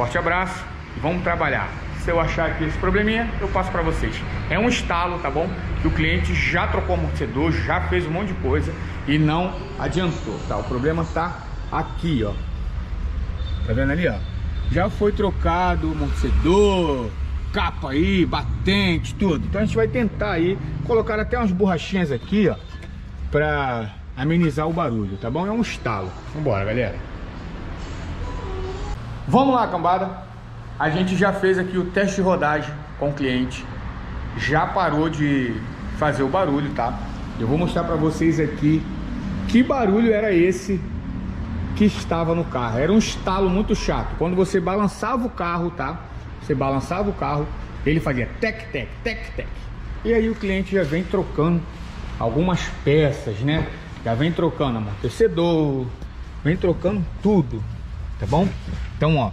Forte abraço e vamos trabalhar. Se eu achar aqui esse probleminha, eu passo para vocês. É um estalo, tá bom? Que o cliente já trocou o amortecedor, já fez um monte de coisa e não adiantou, tá? O problema tá aqui, ó. Tá vendo ali, ó? Já foi trocado o amortecedor, capa aí, batente, tudo. Então a gente vai tentar aí colocar até umas borrachinhas aqui, ó, pra amenizar o barulho, tá bom? É um estalo. Vambora, galera. Vamos lá, cambada. A gente já fez aqui o teste de rodagem com o cliente. Já parou de fazer o barulho, tá? Eu vou mostrar pra vocês aqui que barulho era esse que estava no carro. Era um estalo muito chato. Quando você balançava o carro, tá? Você balançava o carro, ele fazia tec, tec, tec, tec. E aí o cliente já vem trocando algumas peças, né? Já vem trocando amortecedor, vem trocando tudo, tá bom? Então, ó,